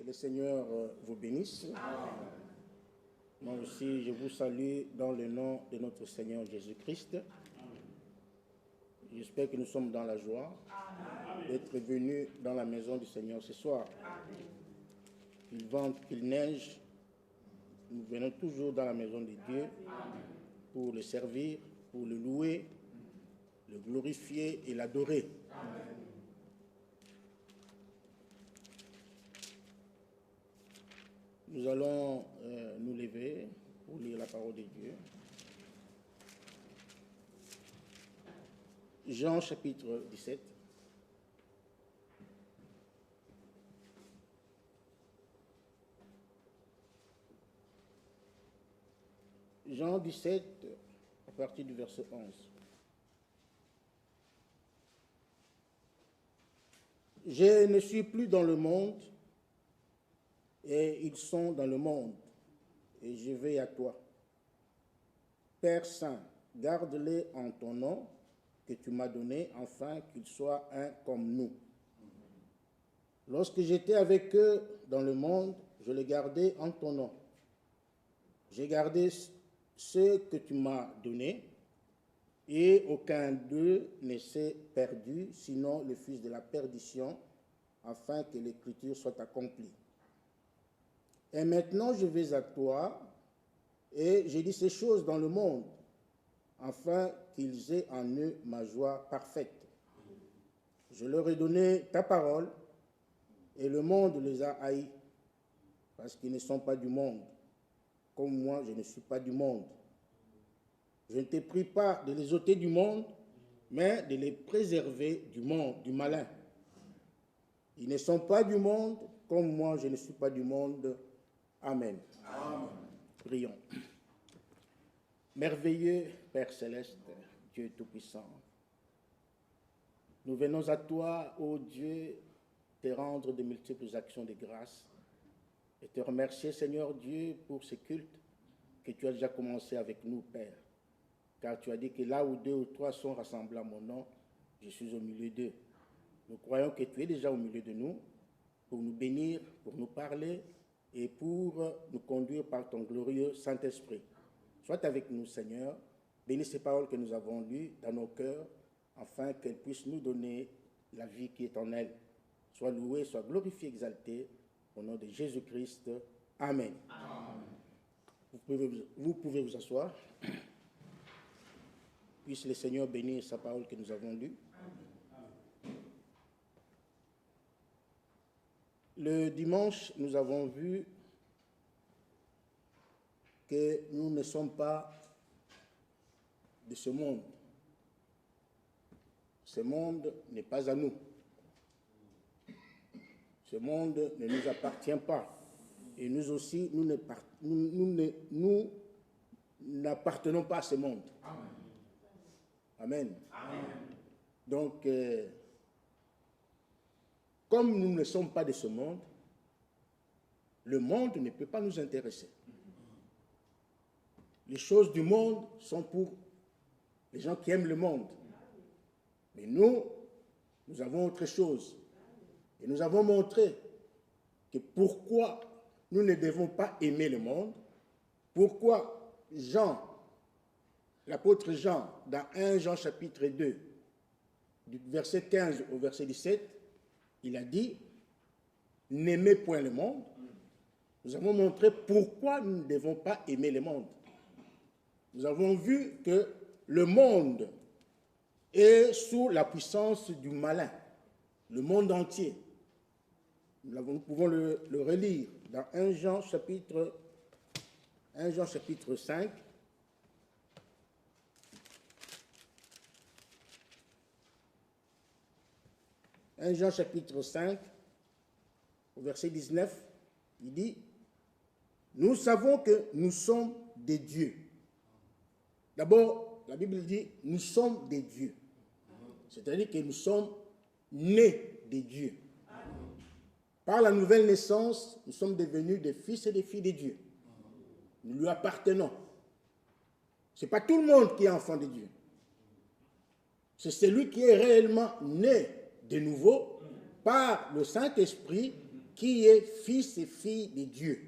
le Seigneur vous bénisse. Amen. Moi aussi, je vous salue dans le nom de notre Seigneur Jésus-Christ. J'espère que nous sommes dans la joie d'être venus dans la maison du Seigneur ce soir. Qu'il vente, qu'il neige, nous venons toujours dans la maison de Dieu pour le servir, pour le louer, le glorifier et l'adorer. Nous allons nous lever pour lire la parole de Dieu. Jean chapitre 17. Jean 17, à partir du verset 11. Je ne suis plus dans le monde, et ils sont dans le monde, et je vais à toi. Père Saint, garde-les en ton nom que tu m'as donné, afin qu'ils soient un comme nous. Lorsque j'étais avec eux dans le monde, je les gardais en ton nom. J'ai gardé ceux que tu m'as donnés, et aucun d'eux ne s'est perdu, sinon le fils de la perdition, afin que l'écriture soit accomplie. Et maintenant je vais à toi, et j'ai dit ces choses dans le monde, afin qu'ils aient en eux ma joie parfaite. Je leur ai donné ta parole, et le monde les a haïs, parce qu'ils ne sont pas du monde, comme moi je ne suis pas du monde. Je ne t'ai pris pas de les ôter du monde, mais de les préserver du monde, du malin. Ils ne sont pas du monde, comme moi je ne suis pas du monde. Amen. Amen. Prions. Merveilleux Père Céleste, Dieu Tout-Puissant, nous venons à toi, ô Dieu, te rendre de multiples actions de grâce et te remercier, Seigneur Dieu, pour ce culte que tu as déjà commencé avec nous, Père. Car tu as dit que là où 2 ou 3 sont rassemblés à mon nom, je suis au milieu d'eux. Nous croyons que tu es déjà au milieu de nous pour nous bénir, pour nous parler et pour nous conduire par ton glorieux Saint-Esprit. Sois avec nous, Seigneur. Bénis ces paroles que nous avons lues dans nos cœurs, afin qu'elles puissent nous donner la vie qui est en elles. Sois loué, sois glorifié, exalté, au nom de Jésus-Christ. Amen. Amen. Vous pouvez vous asseoir. Puisse le Seigneur bénir sa parole que nous avons lue. Le dimanche, nous avons vu que nous ne sommes pas de ce monde. Ce monde n'est pas à nous. Ce monde ne nous appartient pas. Et nous aussi, nous n'appartenons pas à ce monde. Amen. Amen. Donc, comme nous ne sommes pas de ce monde, le monde ne peut pas nous intéresser. Les choses du monde sont pour les gens qui aiment le monde. Mais nous avons autre chose. Et nous avons montré que pourquoi nous ne devons pas aimer le monde, pourquoi l'apôtre Jean, dans 1 Jean chapitre 2, du verset 15 au verset 17, il a dit, n'aimez point le monde. Nous avons montré pourquoi nous ne devons pas aimer le monde. Nous avons vu que le monde est sous la puissance du malin, le monde entier. Nous pouvons le relire dans 1 Jean chapitre 5. 1 Jean chapitre 5, au verset 19, il dit, « Nous savons que nous sommes des dieux. » D'abord, la Bible dit, « Nous sommes des dieux. » C'est-à-dire que nous sommes nés des dieux. Par la nouvelle naissance, nous sommes devenus des fils et des filles de Dieu. Nous lui appartenons. Ce n'est pas tout le monde qui est enfant de Dieu. C'est celui qui est réellement né de nouveau par le Saint-Esprit qui est fils et fille de Dieu.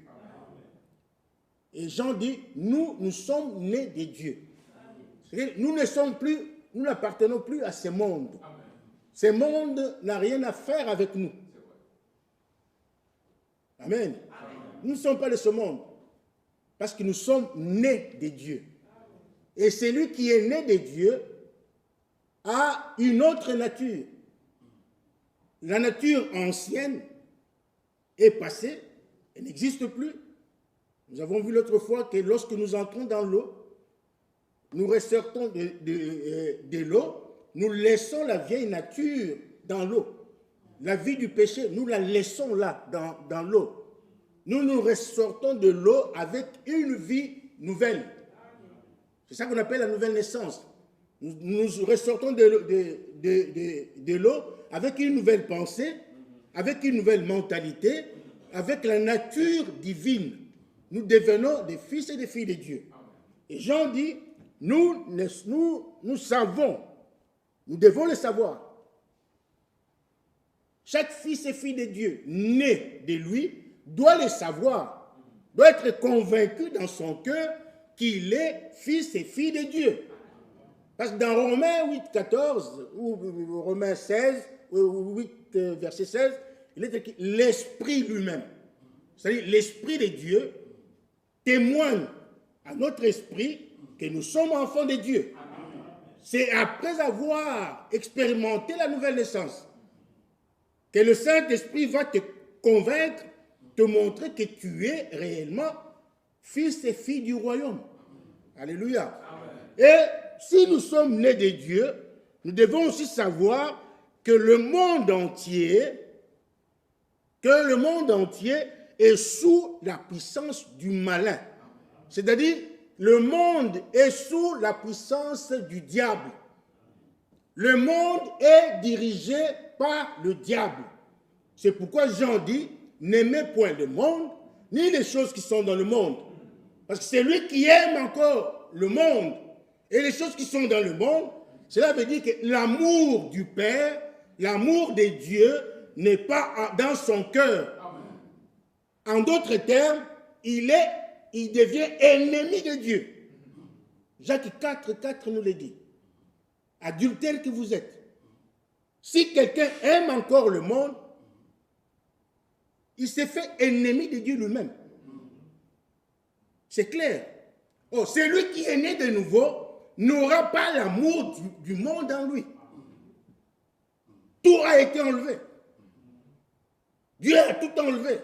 Et Jean dit, nous sommes nés de Dieu. Nous n'appartenons plus à ce monde. Ce monde n'a rien à faire avec nous. Amen. Nous ne sommes pas de ce monde. Parce que nous sommes nés de Dieu. Et celui qui est né de Dieu a une autre nature. La nature ancienne est passée, elle n'existe plus. Nous avons vu l'autre fois que lorsque nous entrons dans l'eau, nous ressortons de l'eau, nous laissons la vieille nature dans l'eau. La vie du péché, nous la laissons là, dans l'eau. Nous ressortons de l'eau avec une vie nouvelle. C'est ça qu'on appelle la nouvelle naissance. Nous ressortons de l'eau avec une nouvelle pensée, avec une nouvelle mentalité, avec la nature divine. Nous devenons des fils et des filles de Dieu. Et Jean dit, nous savons, nous devons le savoir. Chaque fils et fille de Dieu né de lui doit le savoir, doit être convaincu dans son cœur qu'il est fils et fille de Dieu. Parce que dans Romains 8, 14, ou Romains 16, ou 8, verset 16, il est écrit l'Esprit lui-même. C'est-à-dire l'Esprit de Dieu témoigne à notre esprit que nous sommes enfants de Dieu. C'est après avoir expérimenté la nouvelle naissance que le Saint-Esprit va te convaincre, te montrer que tu es réellement fils et fille du royaume. Alléluia. Et si nous sommes nés de Dieu, nous devons aussi savoir que le monde entier est sous la puissance du malin. C'est-à-dire, le monde est sous la puissance du diable. Le monde est dirigé par le diable. C'est pourquoi Jean dit, n'aimez point le monde, ni les choses qui sont dans le monde. Parce que c'est lui qui aime encore le monde et les choses qui sont dans le monde, cela veut dire que l'amour du Père, l'amour de Dieu n'est pas dans son cœur. En d'autres termes, il devient ennemi de Dieu. Jacques 4, 4 nous le dit. Adultère que vous êtes. Si quelqu'un aime encore le monde, il s'est fait ennemi de Dieu lui-même. C'est clair. Oh, celui qui est né de nouveau n'aura pas l'amour du monde en lui. Tout a été enlevé. Dieu a tout enlevé.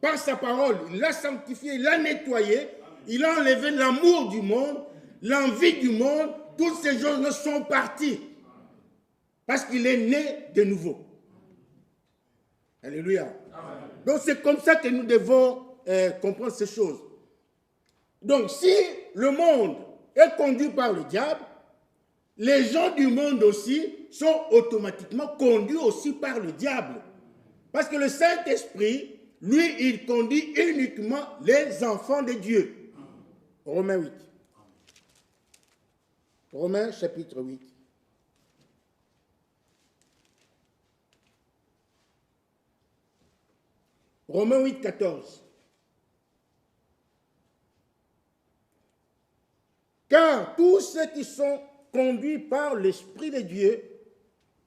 Par sa parole, il l'a sanctifié, il l'a nettoyé, il a enlevé l'amour du monde, l'envie du monde, toutes ces choses sont parties. Parce qu'il est né de nouveau. Alléluia. Amen. Donc c'est comme ça que nous devons comprendre ces choses. Donc si le monde est conduit par le diable, les gens du monde aussi sont automatiquement conduits aussi par le diable. Parce que le Saint-Esprit, lui, il conduit uniquement les enfants de Dieu. Romains 8. Romains chapitre 8. Romains 8, 14. Car tous ceux qui sont conduits par l'Esprit de Dieu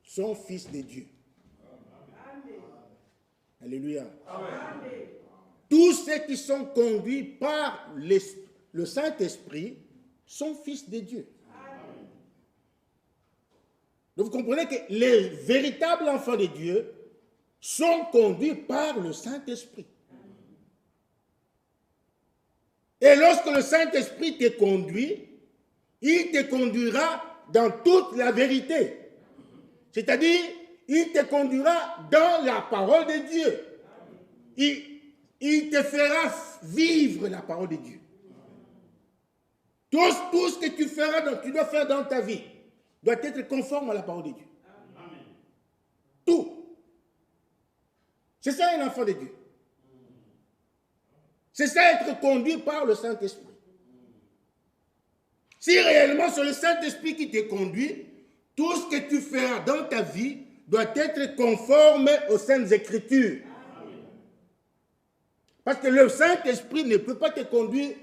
sont fils de Dieu. Amen. Alléluia. Amen. Tous ceux qui sont conduits par le Saint-Esprit sont fils de Dieu. Amen. Donc vous comprenez que les véritables enfants de Dieu sont conduits par le Saint-Esprit. Et lorsque le Saint-Esprit te conduit, il te conduira dans toute la vérité. C'est-à-dire, il te conduira dans la parole de Dieu. Il te fera vivre la parole de Dieu. Tout ce que tu feras, tu dois faire dans ta vie, doit être conforme à la parole de Dieu. Tout. C'est ça un enfant de Dieu. C'est ça être conduit par le Saint-Esprit. Si réellement c'est le Saint-Esprit qui te conduit, tout ce que tu feras dans ta vie doit être conforme aux Saintes Écritures. Parce que le Saint-Esprit ne peut pas te conduire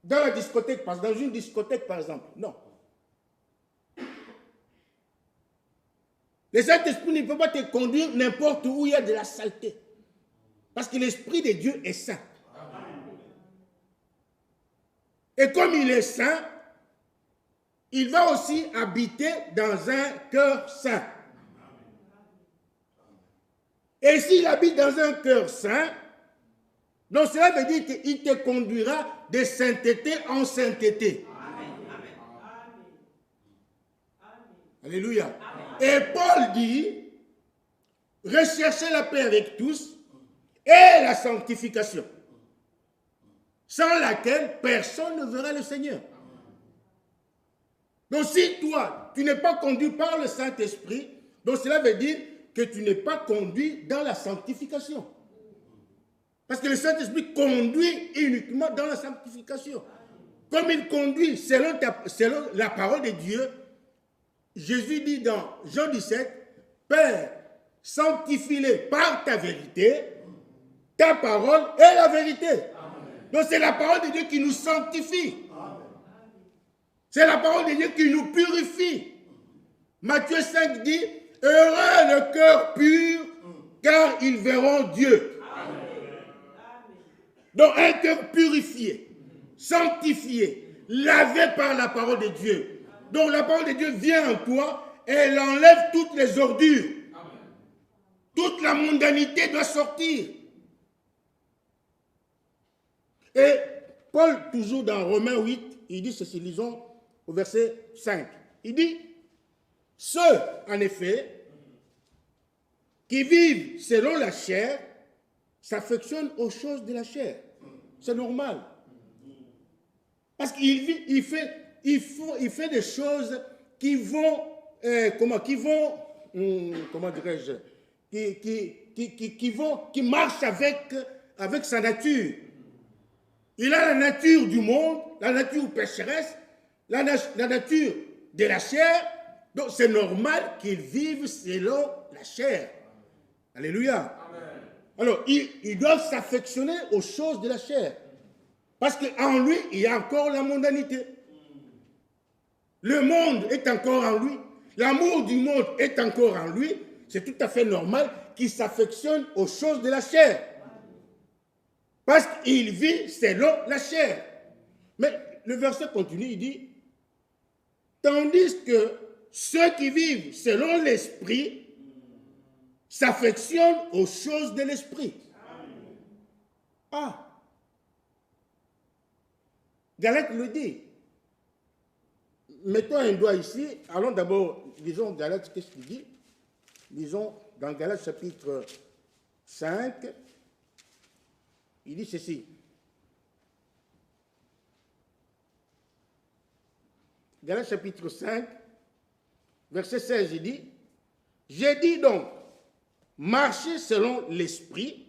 dans la discothèque, dans une discothèque par exemple. Non. Le Saint-Esprit ne peut pas te conduire n'importe où il y a de la saleté. Parce que l'Esprit de Dieu est saint. Et comme il est saint, il va aussi habiter dans un cœur saint. Et s'il habite dans un cœur saint, donc cela veut dire qu'il te conduira de sainteté en sainteté. Amen. Alléluia. Amen. Et Paul dit, recherchez la paix avec tous et la sanctification, sans laquelle personne ne verra le Seigneur. Donc si toi, tu n'es pas conduit par le Saint-Esprit, donc cela veut dire que tu n'es pas conduit dans la sanctification. Parce que le Saint-Esprit conduit uniquement dans la sanctification. Comme il conduit selon la parole de Dieu, Jésus dit dans Jean 17, Père, sanctifie-les par ta vérité, ta parole est la vérité. Amen. Donc c'est la parole de Dieu qui nous sanctifie. Amen. C'est la parole de Dieu qui nous purifie. Matthieu 5 dit, heureux le cœur pur, car ils verront Dieu. Donc un cœur purifié, sanctifié, lavé par la parole de Dieu. Donc la parole de Dieu vient en toi et elle enlève toutes les ordures. Amen. Toute la mondanité doit sortir. Et Paul, toujours dans Romains 8, il dit ceci, lisons au verset 5. Il dit, ceux, en effet, qui vivent selon la chair, s'affectionnent aux choses de la chair. C'est normal. Parce qu'il fait des choses qui vont, qui marchent avec sa nature. Il a la nature du monde, la nature pécheresse, la nature de la chair. Donc c'est normal qu'il vive selon la chair. Alléluia. Alors, ils doivent s'affectionner aux choses de la chair. Parce qu'en lui, il y a encore la mondanité. Le monde est encore en lui. L'amour du monde est encore en lui. C'est tout à fait normal qu'il s'affectionne aux choses de la chair. Parce qu'il vit selon la chair. Mais le verset continue, il dit, tandis que ceux qui vivent selon l'esprit s'affectionne aux choses de l'esprit. Ah! Galate le dit. Mettons un doigt ici. Allons d'abord, lisons Galate, qu'est-ce qu'il dit? Lisons dans Galate chapitre 5. Il dit ceci. Galate chapitre 5, verset 16, il dit, j'ai dit donc, marchez selon l'esprit.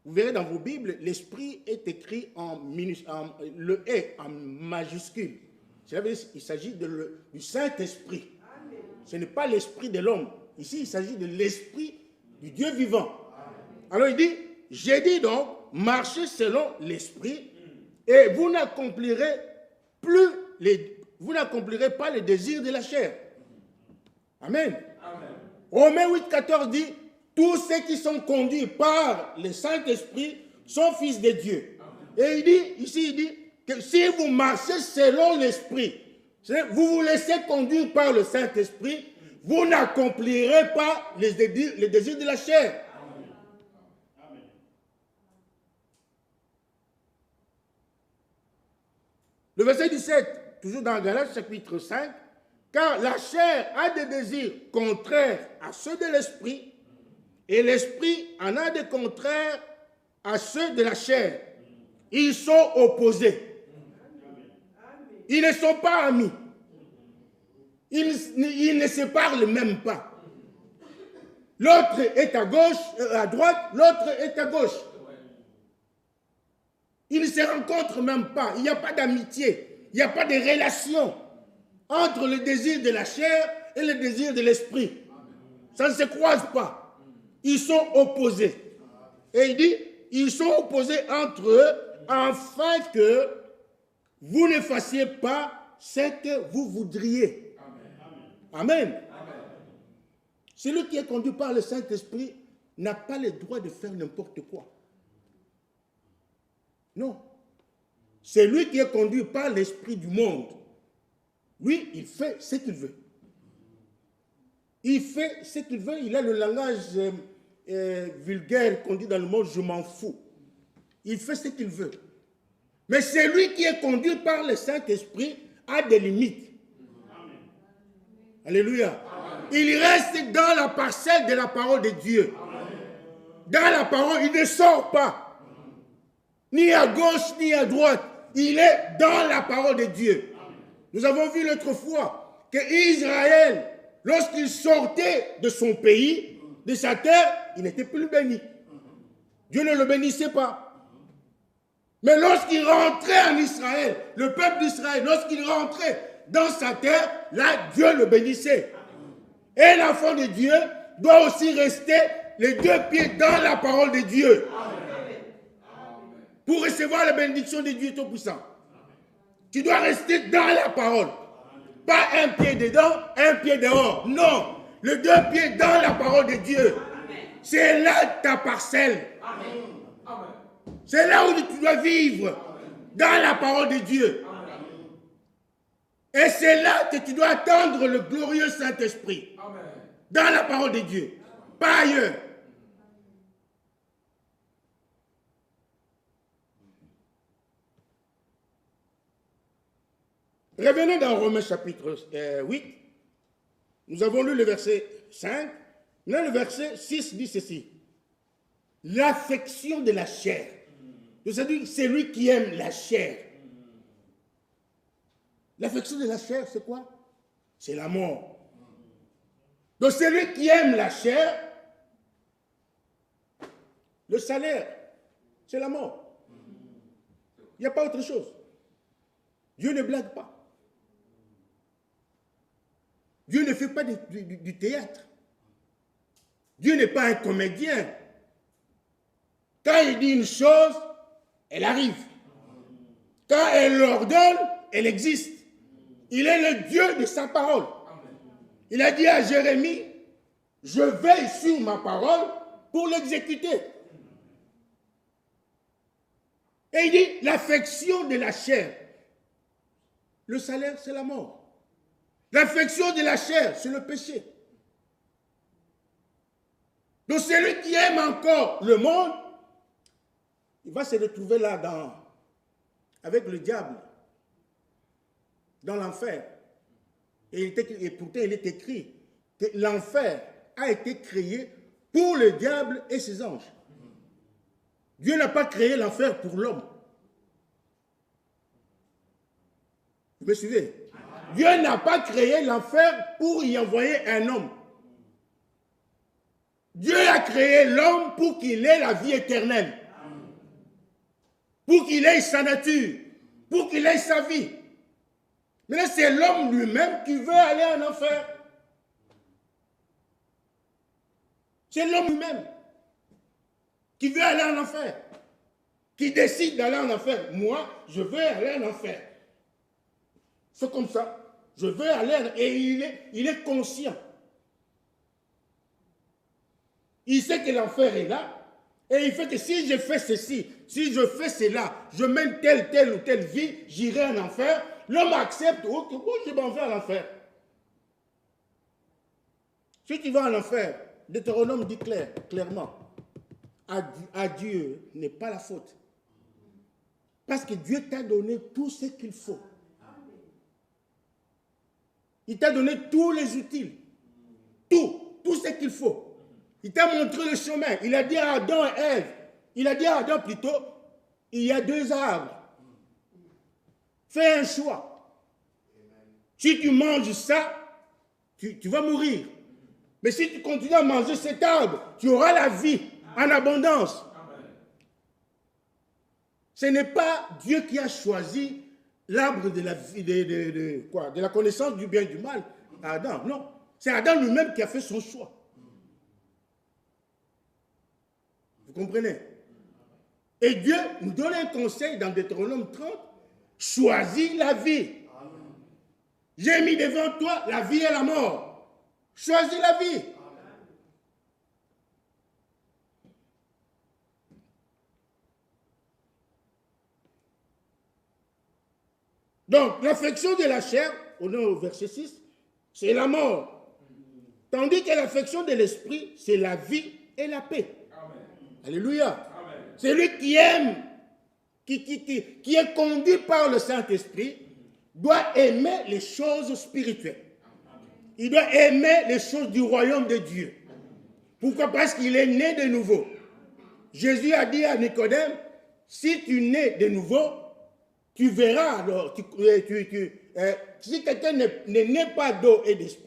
Vous verrez dans vos Bibles, l'esprit est écrit le est en majuscule. Cela veut dire qu'il s'agit du Saint-Esprit. Ce n'est pas l'esprit de l'homme. Ici, il s'agit de l'esprit du Dieu vivant. Alors il dit, j'ai dit donc, marchez selon l'esprit et vous n'accomplirez pas les désirs de la chair. Amen. Romains 8, 14 dit, tous ceux qui sont conduits par le Saint-Esprit sont fils de Dieu. Et il dit, ici, il dit que si vous marchez selon l'Esprit, vous vous laissez conduire par le Saint-Esprit, vous n'accomplirez pas les désirs de la chair. Amen. Le verset 17, toujours dans Galates chapitre 5, car la chair a des désirs contraires à ceux de l'esprit, et l'esprit en a des contraires à ceux de la chair. Ils sont opposés. Ils ne sont pas amis. Ils ne se parlent même pas. L'autre est à gauche, à droite, l'autre est à gauche. Ils ne se rencontrent même pas. Il n'y a pas d'amitié. Il n'y a pas de relation entre le désir de la chair et le désir de l'esprit. Ça ne se croise pas. Ils sont opposés. Et il dit, ils sont opposés entre eux afin que vous ne fassiez pas ce que vous voudriez. Amen. Amen. Celui qui est conduit par le Saint-Esprit n'a pas le droit de faire n'importe quoi. Non. Celui qui est conduit par l'esprit du monde, lui, il fait ce qu'il veut. Il fait ce qu'il veut. Il a le langage vulgaire qu'on dit dans le monde, je m'en fous. Il fait ce qu'il veut. Mais celui qui est conduit par le Saint-Esprit a des limites. Amen. Alléluia. Amen. Il reste dans la parcelle de la parole de Dieu. Amen. Dans la parole, il ne sort pas. Amen. Ni à gauche, ni à droite. Il est dans la parole de Dieu. Amen. Nous avons vu l'autre fois que Israël, lorsqu'il sortait de son pays, de sa terre, il n'était plus béni. Dieu ne le bénissait pas. Mais lorsqu'il rentrait en Israël, le peuple d'Israël, lorsqu'il rentrait dans sa terre, là, Dieu le bénissait. Et l'enfant de Dieu doit aussi rester les deux pieds dans la parole de Dieu. Pour recevoir la bénédiction de Dieu Tout-Puissant. Tu dois rester dans la parole. Pas un pied dedans, un pied dehors. Non, les deux pieds dans la parole de Dieu. C'est là ta parcelle. C'est là où tu dois vivre, dans la parole de Dieu. Et c'est là que tu dois attendre le glorieux Saint-Esprit. Dans la parole de Dieu, pas ailleurs. Revenons dans Romains chapitre 8. Nous avons lu le verset 5. Là, le verset 6 dit ceci. L'affection de la chair. C'est lui qui aime la chair. L'affection de la chair, c'est quoi? C'est la mort. Donc celui qui aime la chair, le salaire, c'est la mort. Il n'y a pas autre chose. Dieu ne blague pas. Dieu ne fait pas du théâtre. Dieu n'est pas un comédien. Quand il dit une chose, elle arrive. Quand elle l'ordonne, elle existe. Il est le Dieu de sa parole. Il a dit à Jérémie, je veille sur ma parole pour l'exécuter. Et il dit, l'affection de la chair, le salaire, c'est la mort. L'affection de la chair, c'est le péché. Donc celui qui aime encore le monde, il va se retrouver là avec le diable, dans l'enfer. Et pourtant, il est écrit que l'enfer a été créé pour le diable et ses anges. Dieu n'a pas créé l'enfer pour l'homme. Vous me suivez? Dieu n'a pas créé l'enfer pour y envoyer un homme. Dieu a créé l'homme pour qu'il ait la vie éternelle. Pour qu'il ait sa nature. Pour qu'il ait sa vie. Mais là, c'est l'homme lui-même qui veut aller en enfer. C'est l'homme lui-même qui veut aller en enfer. Qui décide d'aller en enfer. Moi, je veux aller en enfer. C'est comme ça. Je veux aller et il est conscient. Il sait que l'enfer est là. Et il fait que si je fais ceci, si je fais cela, je mène telle ou telle vie, j'irai en enfer. L'homme accepte, oh, je m'en vais en enfer. Si tu vas en enfer, Deutéronome dit clairement, à Dieu n'est pas la faute. Parce que Dieu t'a donné tout ce qu'il faut. Il t'a donné tous les outils. Tout ce qu'il faut. Il t'a montré le chemin. Il a dit à Adam et Ève, il a dit à Adam plutôt, il y a 2 arbres. Fais un choix. Si tu manges ça, tu vas mourir. Mais si tu continues à manger cet arbre, tu auras la vie en abondance. Ce n'est pas Dieu qui a choisi l'arbre de la vie, de la connaissance du bien et du mal à Adam. Non, c'est Adam lui-même qui a fait son choix. Vous comprenez? Et Dieu nous donne un conseil dans Deutéronome 30. Choisis la vie. J'ai mis devant toi la vie et la mort. Choisis la vie. Donc, l'affection de la chair, au verset 6, c'est la mort. Tandis que l'affection de l'esprit, c'est la vie et la paix. Amen. Alléluia. Amen. Celui qui aime, qui est conduit par le Saint-Esprit, doit aimer les choses spirituelles. Il doit aimer les choses du royaume de Dieu. Pourquoi? Parce qu'il est né de nouveau. Jésus a dit à Nicodème, si tu nais de nouveau, tu verras alors, si quelqu'un ne naît pas d'eau et d'esprit,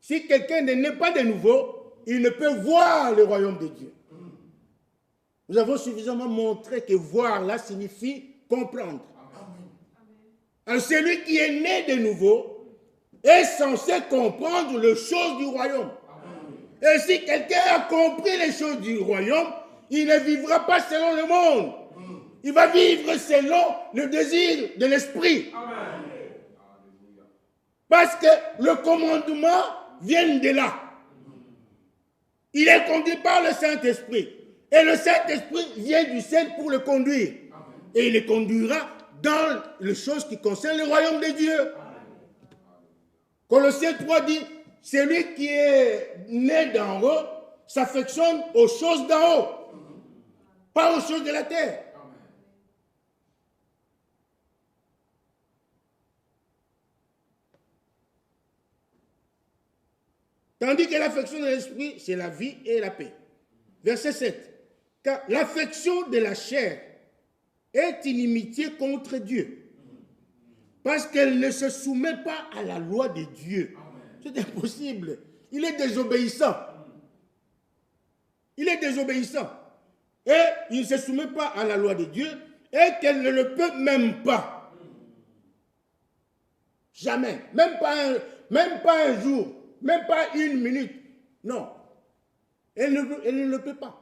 si quelqu'un ne naît pas de nouveau, il ne peut voir le royaume de Dieu. Nous avons suffisamment montré que voir là signifie comprendre. Alors celui qui est né de nouveau est censé comprendre les choses du royaume. Et si quelqu'un a compris les choses du royaume, il ne vivra pas selon le monde. Il va vivre selon le désir de l'esprit. Parce que le commandement vient de là. Il est conduit par le Saint-Esprit. Et le Saint-Esprit vient du ciel pour le conduire. Et il le conduira dans les choses qui concernent le royaume de Dieu. Colossiens 3 dit, celui qui est né d'en haut s'affectionne aux choses d'en haut, pas aux choses de la terre. Tandis que l'affection de l'esprit, c'est la vie et la paix. Verset 7. Car l'affection de la chair est inimitié contre Dieu. Parce qu'elle ne se soumet pas à la loi de Dieu. C'est impossible. Il est désobéissant. Il est désobéissant. Et il ne se soumet pas à la loi de Dieu et qu'elle ne le peut même pas. Jamais. Même pas un jour. Même pas une minute. Non. Elle ne le peut pas.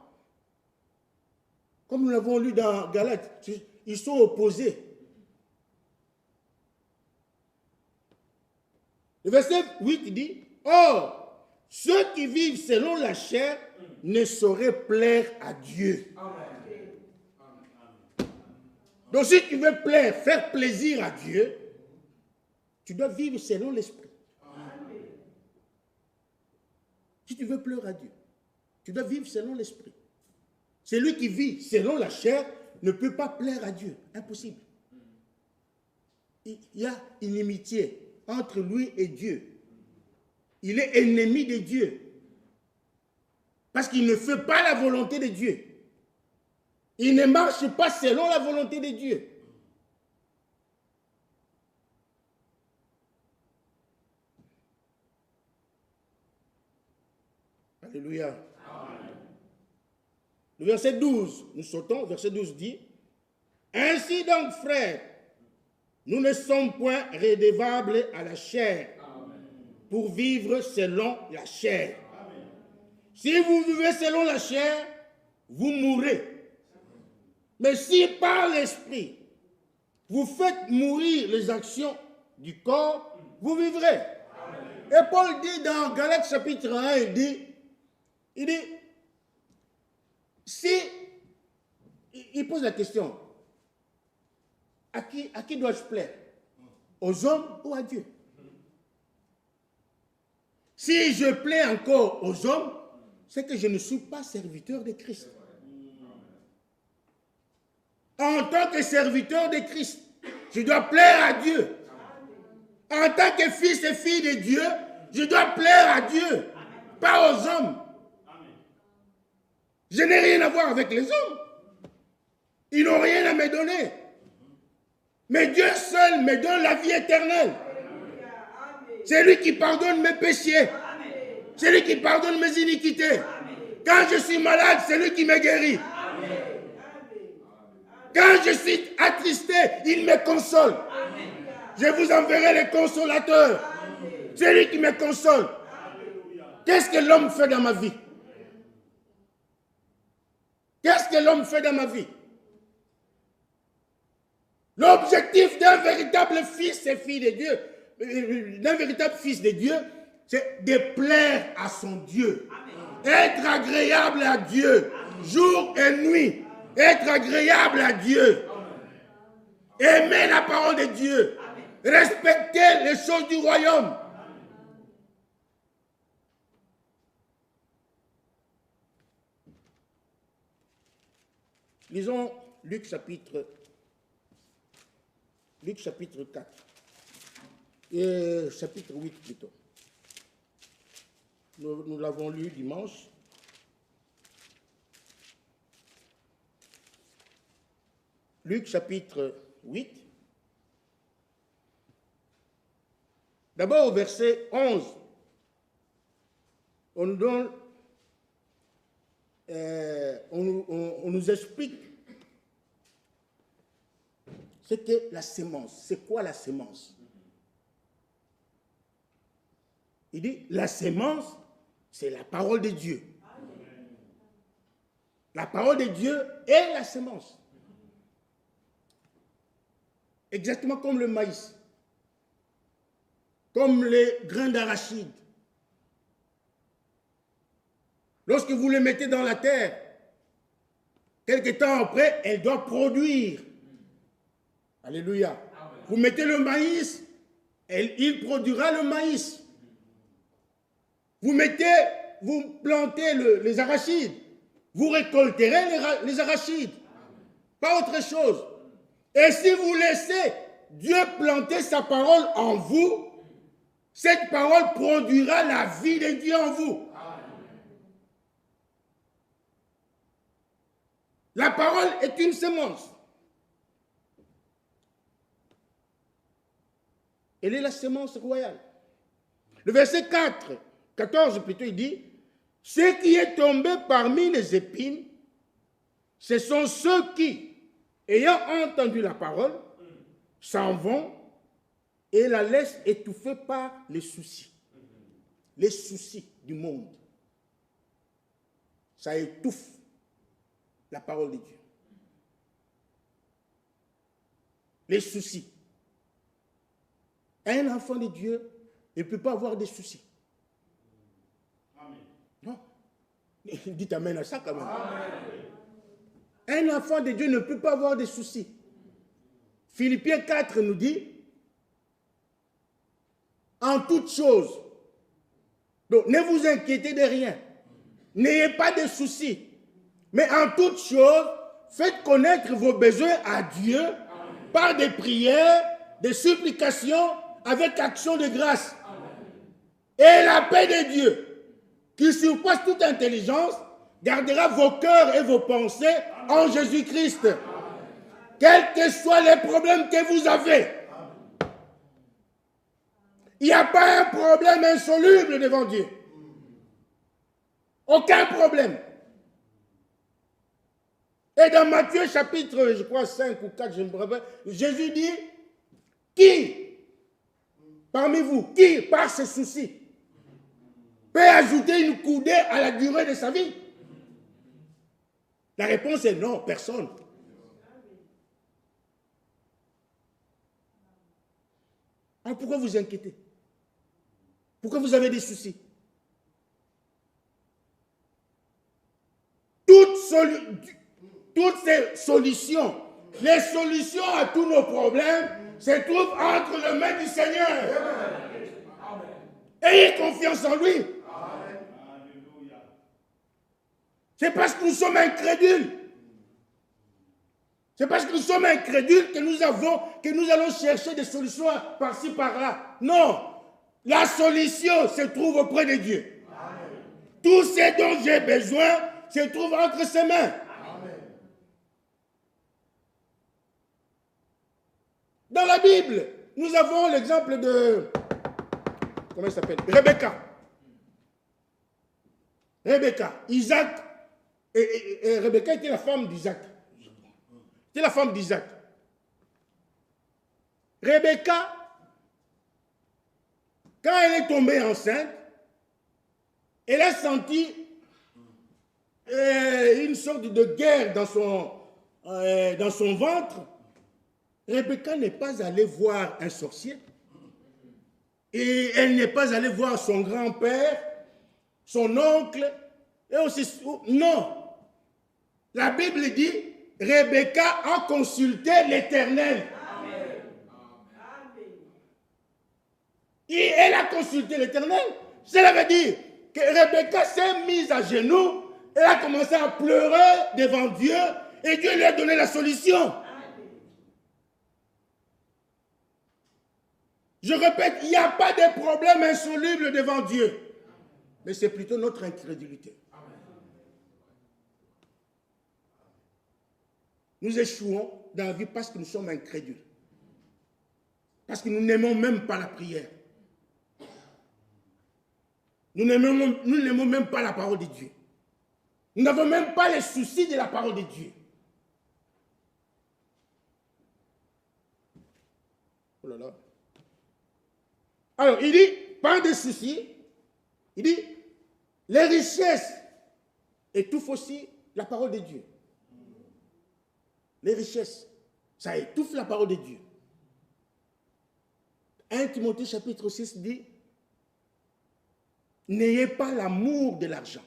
Comme nous l'avons lu dans Galates, ils sont opposés. Le verset 8 dit, « Or, ceux qui vivent selon la chair ne sauraient plaire à Dieu. » Donc si tu veux plaire, faire plaisir à Dieu, tu dois vivre selon l'esprit. Si tu veux plaire à Dieu, tu dois vivre selon l'esprit. Celui qui vit selon la chair ne peut pas plaire à Dieu. Impossible. Il y a inimitié entre lui et Dieu. Il est ennemi de Dieu. Parce qu'il ne fait pas la volonté de Dieu. Il ne marche pas selon la volonté de Dieu. Alléluia. Amen. Le verset 12, nous sautons, verset 12 dit, « Ainsi donc, frères, nous ne sommes point redevables à la chair pour vivre selon la chair. Amen. Si vous vivez selon la chair, vous mourrez. Mais si par l'esprit, vous faites mourir les actions du corps, vous vivrez. Amen. Et Paul dit dans Galates chapitre 1, il dit, si, il pose la question, à qui dois-je plaire? Aux hommes ou à Dieu? Si je plais encore aux hommes, c'est que je ne suis pas serviteur de Christ. En tant que serviteur de Christ, je dois plaire à Dieu. En tant que fils et fille de Dieu, je dois plaire à Dieu, pas aux hommes. Je n'ai rien à voir avec les hommes. Ils n'ont rien à me donner. Mais Dieu seul me donne la vie éternelle. C'est lui qui pardonne mes péchés. C'est lui qui pardonne mes iniquités. Quand je suis malade, c'est lui qui me guérit. Quand je suis attristé, il me console. Je vous enverrai le consolateur. C'est lui qui me console. Qu'est-ce que l'homme fait dans ma vie? Qu'est-ce que l'homme fait dans ma vie? L'objectif d'un véritable fils et fille de Dieu, d'un véritable fils de Dieu, c'est de plaire à son Dieu. Être agréable à Dieu, jour et nuit. Être agréable à Dieu. Aimer la parole de Dieu. Respecter les choses du royaume. Lisons Luc chapitre 4. Et chapitre 8 plutôt. Nous l'avons lu dimanche. Luc chapitre 8. D'abord au verset 11. On nous donne, on nous explique ce qu'est la sémence. C'est quoi la sémence? Il dit, la sémence, c'est la parole de Dieu. La parole de Dieu est la sémence. Exactement comme le maïs, comme les grains d'arachide. Lorsque vous les mettez dans la terre, quelque temps après, elle doit produire. Alléluia. Vous mettez le maïs, il produira le maïs. Vous plantez les arachides, vous récolterez les arachides. Pas autre chose. Et si vous laissez Dieu planter sa parole en vous, cette parole produira la vie de Dieu en vous. La parole est une sémence. Elle est la sémence royale. Le verset 14 plutôt, il dit, ce qui est tombé parmi les épines, ce sont ceux qui, ayant entendu la parole, s'en vont et la laissent étouffer par les soucis. Les soucis du monde. Ça étouffe la parole de Dieu. Les soucis. Un enfant de Dieu ne peut pas avoir des soucis. Amen. Non. Dites amen à ça quand même. Amen. Un enfant de Dieu ne peut pas avoir des soucis. Philippiens 4 nous dit, en toute chose, donc ne vous inquiétez de rien, n'ayez pas de soucis, mais en toute chose, faites connaître vos besoins à Dieu par des prières, des supplications, avec action de grâce. Et la paix de Dieu, qui surpasse toute intelligence, gardera vos cœurs et vos pensées en Jésus-Christ. Quels que soient les problèmes que vous avez, il n'y a pas un problème insoluble devant Dieu. Aucun problème. Et dans Matthieu chapitre, je crois 5 ou 4, je me rappelle, Jésus dit, qui parmi vous, qui par ses soucis peut ajouter une coudée à la durée de sa vie? La réponse est non, personne. Alors pourquoi vous inquiétez? Pourquoi vous avez des soucis? Toutes ces solutions, les solutions à tous nos problèmes se trouvent entre les mains du Seigneur. Amen. Ayez confiance en lui. Amen. C'est parce que nous sommes incrédules. C'est parce que nous sommes incrédules que nous allons chercher des solutions par-ci, par-là. Non. La solution se trouve auprès de Dieu. Amen. Tout ce dont j'ai besoin se trouve entre ses mains. Amen. Dans la Bible, nous avons l'exemple de, comment il s'appelle? Rebecca. Isaac, et Rebecca était la femme d'Isaac. C'était la femme d'Isaac. Rebecca, quand elle est tombée enceinte, elle a senti une sorte de guerre dans son ventre, Rebecca n'est pas allée voir un sorcier. Et elle n'est pas allée voir son grand-père, son oncle, et aussi... Non. La Bible dit, Rebecca a consulté l'Éternel. Et elle a consulté l'Éternel. Cela veut dire que Rebecca s'est mise à genoux, elle a commencé à pleurer devant Dieu, et Dieu lui a donné la solution. Je répète, il n'y a pas de problème insoluble devant Dieu. Mais c'est plutôt notre incrédulité. Nous échouons dans la vie parce que nous sommes incrédules. Parce que nous n'aimons même pas la prière. Nous n'aimons même pas la parole de Dieu. Nous n'avons même pas les soucis de la parole de Dieu. Oh là là. Alors, il dit, pas de soucis. Il dit, les richesses étouffent aussi la parole de Dieu. Les richesses, ça étouffe la parole de Dieu. 1 Timothée chapitre 6 dit, n'ayez pas l'amour de l'argent.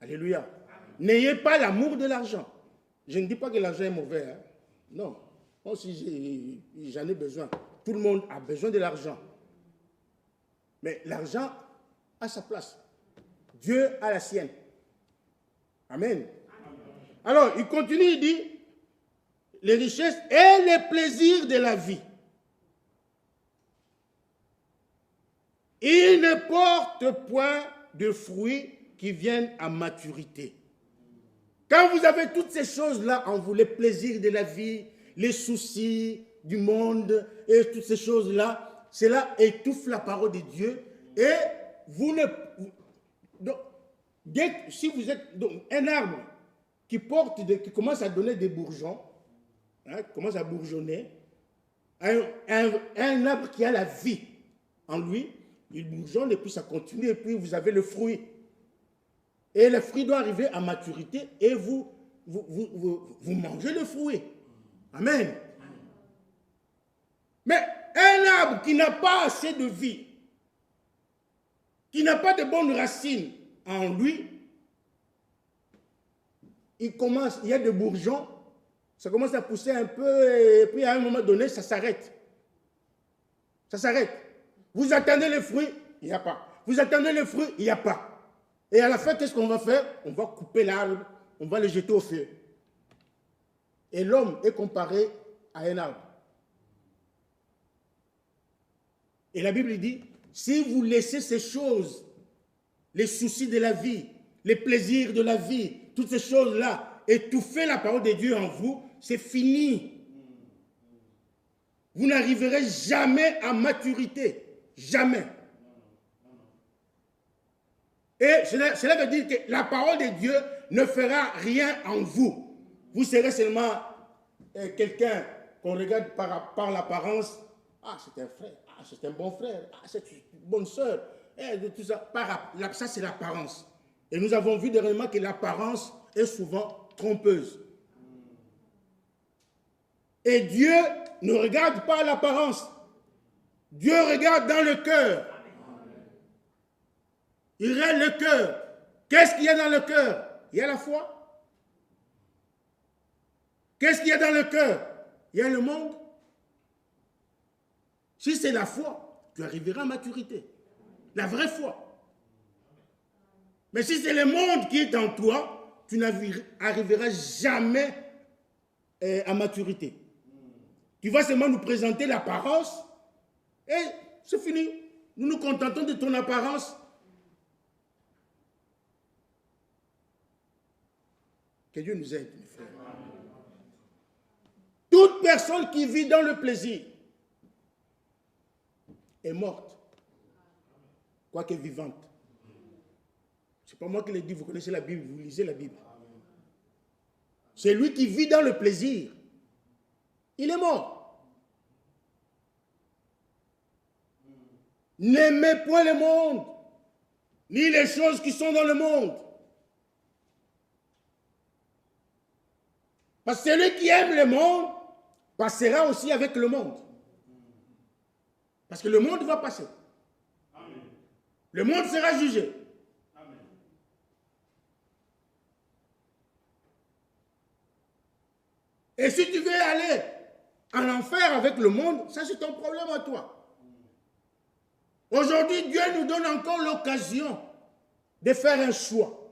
Alléluia. N'ayez pas l'amour de l'argent. Je ne dis pas que l'argent est mauvais. Hein? Non. Moi aussi, j'en ai besoin. Tout le monde a besoin de l'argent. Mais l'argent a sa place. Dieu a la sienne. Amen. Alors, il continue, il dit, les richesses et les plaisirs de la vie. Ils ne portent point de fruits qui viennent à maturité. Quand vous avez toutes ces choses-là en vous, les plaisirs de la vie, les soucis du monde et toutes ces choses-là, cela étouffe la parole de Dieu et vous ne... Donc, si vous êtes donc, un arbre qui commence à donner des bourgeons, hein, qui commence à bourgeonner, un arbre qui a la vie en lui, il bourgeonne et puis ça continue et puis vous avez le fruit. Et le fruit doit arriver à maturité et vous mangez le fruit. Amen. Mais un arbre qui n'a pas assez de vie, qui n'a pas de bonnes racines en lui, il y a des bourgeons, ça commence à pousser un peu et puis à un moment donné, ça s'arrête. Ça s'arrête. Vous attendez les fruits, il n'y a pas. Vous attendez les fruits, il n'y a pas. Et à la fin, qu'est-ce qu'on va faire? On va couper l'arbre, on va le jeter au feu. Et l'homme est comparé à un arbre. Et la Bible dit, si vous laissez ces choses, les soucis de la vie, les plaisirs de la vie, toutes ces choses-là, étouffer la parole de Dieu en vous, c'est fini. Vous n'arriverez jamais à maturité. Jamais. Et cela veut dire que la parole de Dieu ne fera rien en vous. Vous serez seulement quelqu'un qu'on regarde par l'apparence. Ah, c'est un frère. Ah, c'est un bon frère. Ah, c'est une bonne sœur. Tout ça, ça c'est l'apparence. Et nous avons vu dernièrement que l'apparence est souvent trompeuse. Et Dieu ne regarde pas l'apparence. Dieu regarde dans le cœur. Il regarde le cœur. Qu'est-ce qu'il y a dans le cœur? Il y a la foi. Qu'est-ce qu'il y a dans le cœur? Il y a le monde. Si c'est la foi, tu arriveras à maturité. La vraie foi. Mais si c'est le monde qui est en toi, tu n'arriveras jamais à maturité. Tu vas seulement nous présenter l'apparence et c'est fini. Nous nous contentons de ton apparence. Que Dieu nous aide, mes frères. Toute personne qui vit dans le plaisir est morte, quoique vivante. Ce n'est pas moi qui l'ai dit, vous connaissez la Bible, vous lisez la Bible. C'est lui qui vit dans le plaisir. Il est mort. N'aimez point le monde, ni les choses qui sont dans le monde. Parce que celui qui aime le monde passera aussi avec le monde. Parce que le monde va passer. Amen. Le monde sera jugé. Amen. Et si tu veux aller en enfer avec le monde, ça c'est ton problème à toi. Aujourd'hui, Dieu nous donne encore l'occasion de faire un choix.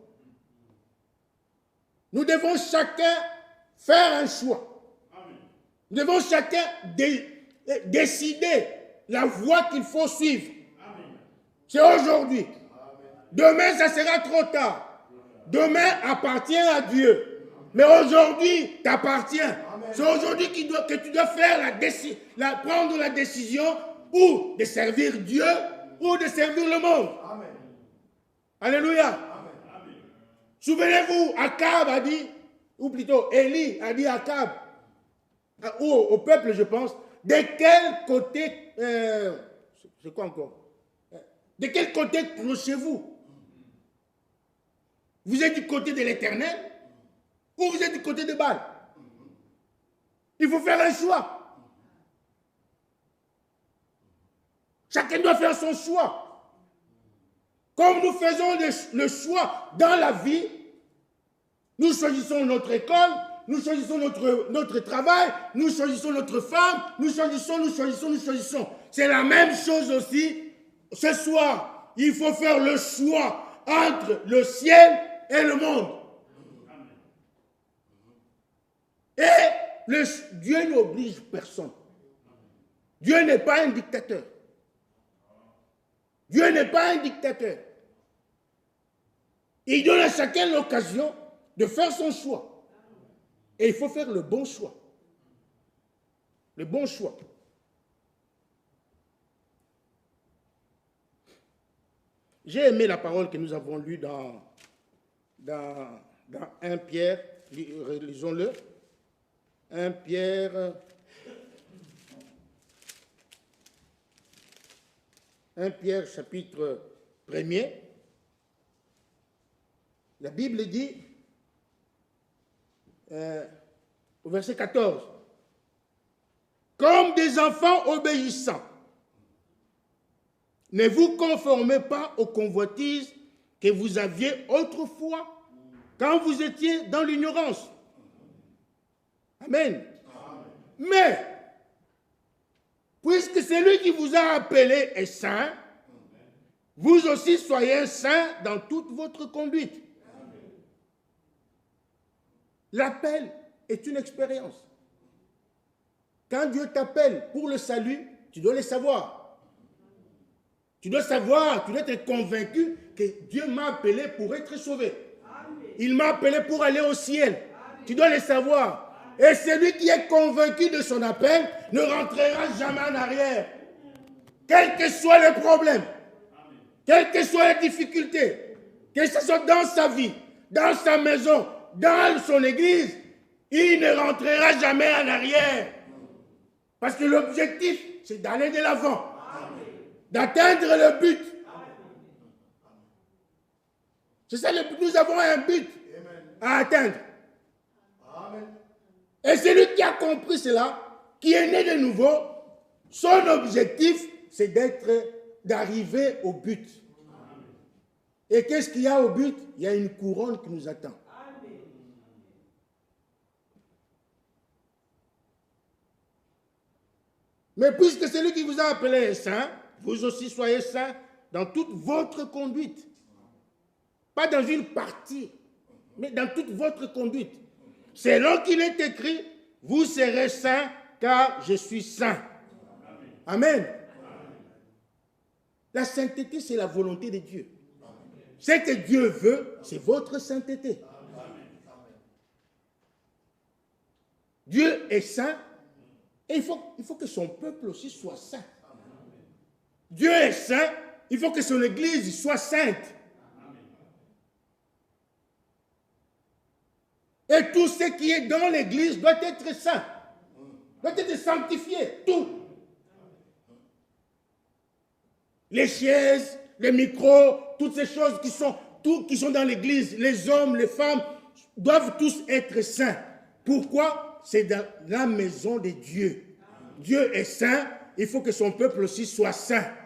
Nous devons chacun faire un choix. Amen. Nous devons chacun décider la voie qu'il faut suivre. C'est aujourd'hui. Demain, ça sera trop tard. Demain appartient à Dieu. Mais aujourd'hui, t'appartient. C'est aujourd'hui que tu dois faire prendre la décision ou de servir Dieu ou de servir le monde. Amen. Alléluia. Amen. Souvenez-vous, Akab a dit, ou plutôt Élie a dit à Akab, au peuple, je pense, de quel côté, c'est quoi encore? De quel côté clochez-vous? Vous êtes du côté de l'Éternel ou vous êtes du côté de Baal? Il faut faire un choix. Chacun doit faire son choix. Comme nous faisons le choix dans la vie, nous choisissons notre école, nous choisissons notre travail, nous choisissons notre femme, nous choisissons. C'est la même chose aussi. Ce soir, il faut faire le choix entre le ciel et le monde. Et Dieu n'oblige personne. Dieu n'est pas un dictateur. Dieu n'est pas un dictateur. Il donne à chacun l'occasion de faire son choix. Et il faut faire le bon choix. Le bon choix. J'ai aimé la parole que nous avons lue dans 1 Pierre. Lisons-le. 1 Pierre. 1 Pierre chapitre 1er. La Bible dit, au verset 14, « Comme des enfants obéissants, ne vous conformez pas aux convoitises que vous aviez autrefois quand vous étiez dans l'ignorance. » Amen. Amen. Mais, puisque celui qui vous a appelé est saint, vous aussi soyez saints dans toute votre conduite. L'appel est une expérience. Quand Dieu t'appelle pour le salut, tu dois le savoir. Tu dois savoir, tu dois être convaincu que Dieu m'a appelé pour être sauvé. Il m'a appelé pour aller au ciel. Tu dois le savoir. Et celui qui est convaincu de son appel ne rentrera jamais en arrière. Quel que soit le problème, quelles que soient les difficultés, que ce soit dans sa vie, dans sa maison, dans son église, il ne rentrera jamais en arrière. Parce que l'objectif, c'est d'aller de l'avant, d'atteindre le but. C'est ça le but. Nous avons un but à atteindre. Et celui qui a compris cela, qui est né de nouveau, son objectif, c'est d'arriver au but. Et qu'est-ce qu'il y a au but? Il y a une couronne qui nous attend. Mais puisque celui qui vous a appelé est saint, vous aussi soyez saints dans toute votre conduite. Pas dans une partie, mais dans toute votre conduite. Selon qu'il est écrit, vous serez saints car je suis saint. Amen. Amen. La sainteté, c'est la volonté de Dieu. Ce que Dieu veut, c'est votre sainteté. Dieu est saint et il faut que son peuple aussi soit saint. Dieu est saint, il faut que son église soit sainte. Et tout ce qui est dans l'église doit être saint, doit être sanctifié, tout. Les chaises, les micros, toutes ces choses qui sont dans l'église, les hommes, les femmes, doivent tous être saints. Pourquoi? C'est dans la maison de Dieu. Dieu est saint, il faut que son peuple aussi soit saint.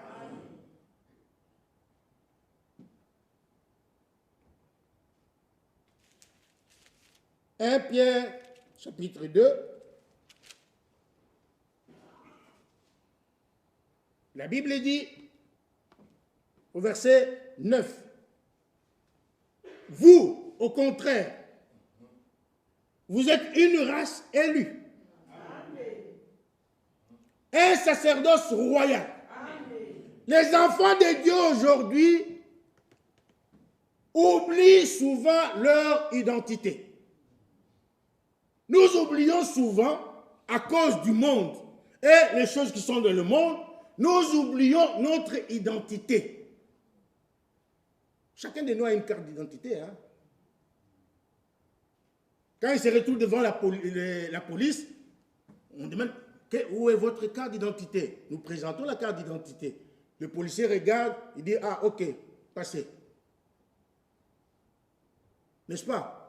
1 Pierre, chapitre 2. La Bible dit, au verset 9, « Vous, au contraire, vous êtes une race élue, un sacerdoce royal. » Les enfants de Dieu aujourd'hui oublient souvent leur identité. Nous oublions souvent, à cause du monde et les choses qui sont dans le monde, nous oublions notre identité. Chacun de nous a une carte d'identité. Hein? Quand il se retrouve devant la police, on demande où est votre carte d'identité. Nous présentons la carte d'identité. Le policier regarde, il dit, ah ok, passez. N'est-ce pas?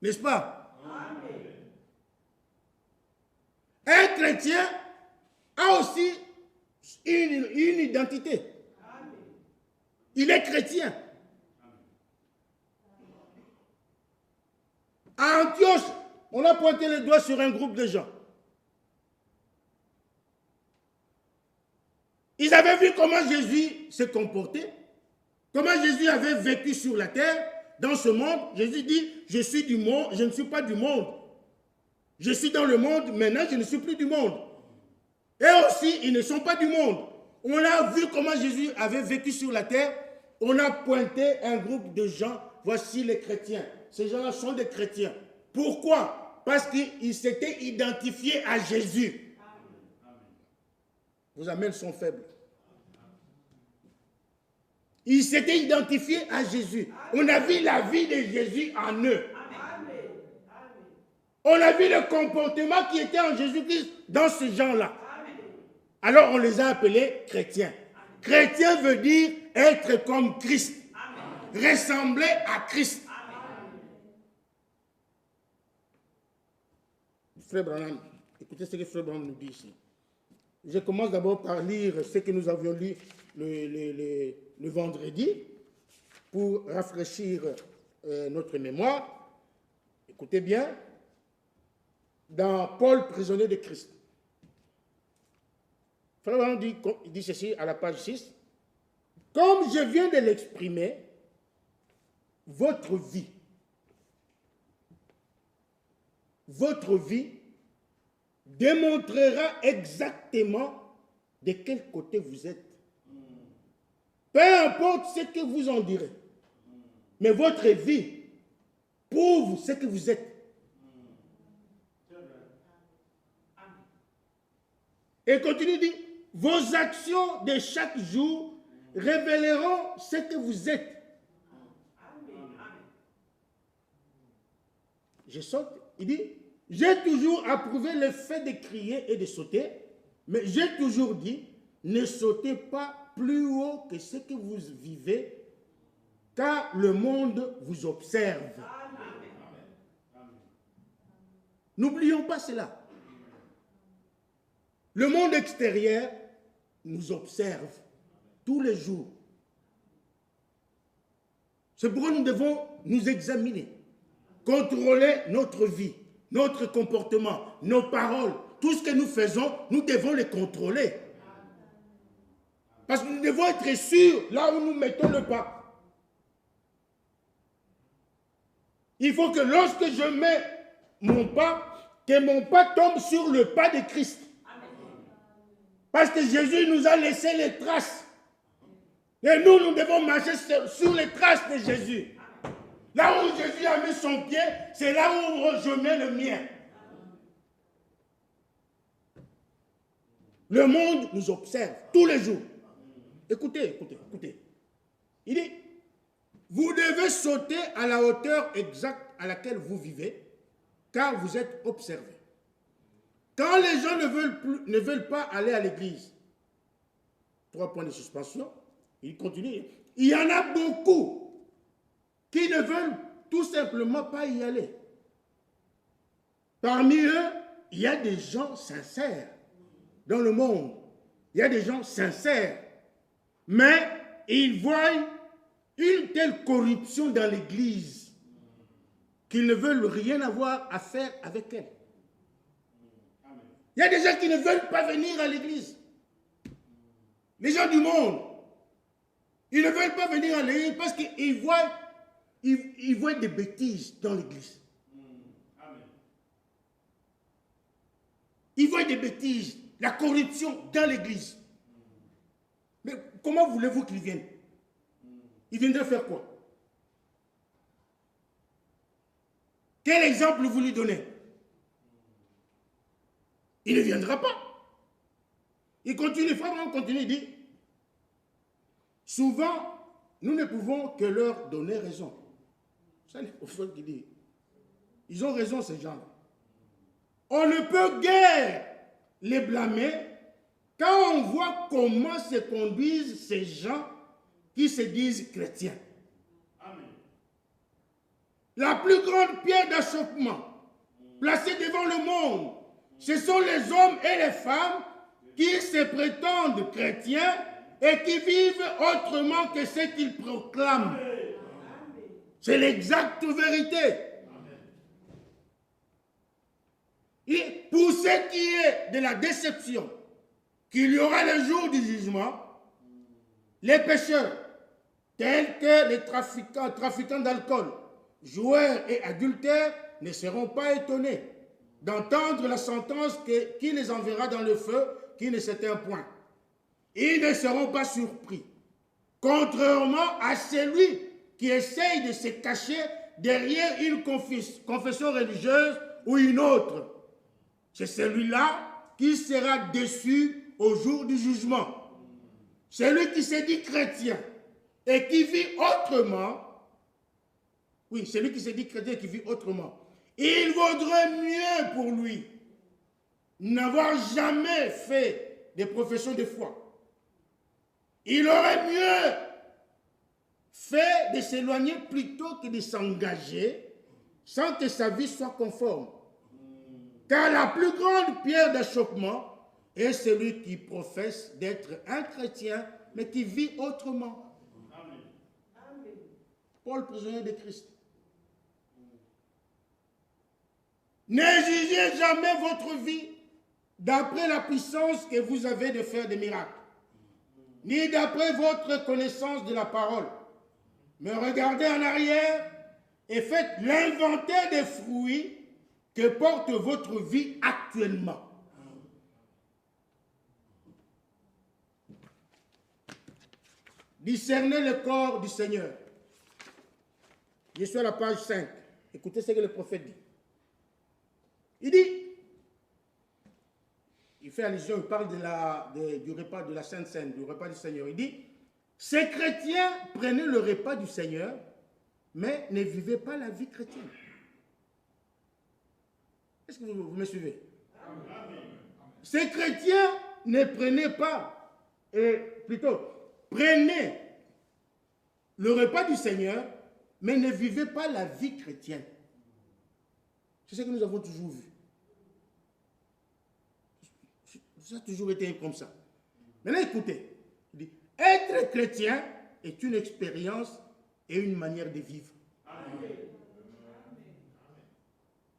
N'est-ce pas? Un chrétien a aussi une identité. Il est chrétien. À Antioche, on a pointé le doigt sur un groupe de gens. Ils avaient vu comment Jésus se comportait, comment Jésus avait vécu sur la terre, dans ce monde. Jésus dit, je suis du monde, je ne suis pas du monde. Je suis dans le monde, maintenant je ne suis plus du monde. Et aussi, ils ne sont pas du monde. On a vu comment Jésus avait vécu sur la terre. On a pointé un groupe de gens. Voici les chrétiens. Ces gens-là sont des chrétiens. Pourquoi? Parce qu'ils s'étaient identifiés à Jésus. Vos amens sont faibles. Ils s'étaient identifiés à Jésus. On a vu la vie de Jésus en eux. On a vu le comportement qui était en Jésus-Christ dans ces gens-là. Alors on les a appelés chrétiens. Chrétien veut dire être comme Christ. Ressembler à Christ. Frère Branham, écoutez ce que Frère Branham nous dit ici. Je commence d'abord par lire ce que nous avions lu le vendredi pour rafraîchir notre mémoire. Écoutez bien, dans Paul, prisonnier de Christ. Frère Branham dit ceci à la page 6. Comme je viens de l'exprimer, votre vie démontrera exactement de quel côté vous êtes. Peu importe ce que vous en direz, mais votre vie prouve ce que vous êtes. Et continue, dit, vos actions de chaque jour révéleront ce que vous êtes. Je saute, il dit, j'ai toujours approuvé le fait de crier et de sauter, mais j'ai toujours dit, ne sautez pas plus haut que ce que vous vivez, car le monde vous observe. N'oublions pas cela. Le monde extérieur nous observe tous les jours. C'est pourquoi nous devons nous examiner, contrôler notre vie, notre comportement, nos paroles, tout ce que nous faisons, nous devons les contrôler. Parce que nous devons être sûrs là où nous mettons le pas. Il faut que lorsque je mets mon pas, que mon pas tombe sur le pas de Christ. Parce que Jésus nous a laissé les traces. Et nous devons marcher sur les traces de Jésus. Là où Jésus a mis son pied, c'est là où je mets le mien. Le monde nous observe tous les jours. Écoutez. Il dit, vous devez sauter à la hauteur exacte à laquelle vous vivez, car vous êtes observés. Quand les gens ne veulent pas aller à l'église, 3 points de suspension, il continue. Il y en a beaucoup qui ne veulent tout simplement pas y aller. Parmi eux, il y a des gens sincères dans le monde. Il y a des gens sincères. Mais ils voient une telle corruption dans l'Église qu'ils ne veulent rien avoir à faire avec elle. Il y a des gens qui ne veulent pas venir à l'Église. Les gens du monde, ils ne veulent pas venir à l'Église parce qu'ils voient, ils voient des bêtises dans l'Église. Ils voient des bêtises, la corruption dans l'Église. Mais comment voulez-vous qu'ils viennent? Ils viendraient faire quoi? Quel exemple vous lui donnez? Il ne viendra pas. Il continue, vraiment continue, il dit, souvent, nous ne pouvons que leur donner raison. C'est le prophète qui dit, ils ont raison ces gens-là. On ne peut guère les blâmer quand on voit comment se conduisent ces gens qui se disent chrétiens. Amen. La plus grande pierre d'achoppement placée devant le monde, ce sont les hommes et les femmes qui se prétendent chrétiens et qui vivent autrement que ce qu'ils proclament. C'est l'exacte vérité. Et pour ce qui est de la déception, qu'il y aura le jour du jugement, les pécheurs, tels que les trafiquants d'alcool, joueurs et adultères, ne seront pas étonnés d'entendre la sentence qui les enverra dans le feu, qui ne s'éteint point. Ils ne seront pas surpris, contrairement à celui qui essaye de se cacher derrière une confession religieuse ou une autre. C'est celui-là qui sera déçu au jour du jugement. Celui qui se dit chrétien et qui vit autrement, oui, celui qui se dit chrétien et qui vit autrement, il vaudrait mieux pour lui n'avoir jamais fait des professions de foi. Il aurait mieux fait de s'éloigner plutôt que de s'engager sans que sa vie soit conforme. Car la plus grande pierre d'achoppement est celui qui professe d'être un chrétien, mais qui vit autrement. Amen. Paul, prisonnier de Christ. Ne jugez jamais votre vie d'après la puissance que vous avez de faire des miracles, ni d'après votre connaissance de la parole. Mais regardez en arrière et faites l'inventaire des fruits que porte votre vie actuellement. Discernez le corps du Seigneur. Je suis à la page 5. Écoutez ce que le prophète dit. Il dit, il fait allusion, il parle du repas de la Sainte Seine, du repas du Seigneur. Il dit, ces chrétiens prenaient le repas du Seigneur, mais ne vivaient pas la vie chrétienne. Est-ce que vous me suivez? Amen. Ces chrétiens ne prenaient pas, prenaient le repas du Seigneur, mais ne vivaient pas la vie chrétienne. C'est ce que nous avons toujours vu. Ça a toujours été comme ça. Maintenant, écoutez. Il dit, être chrétien est une expérience et une manière de vivre. Amen.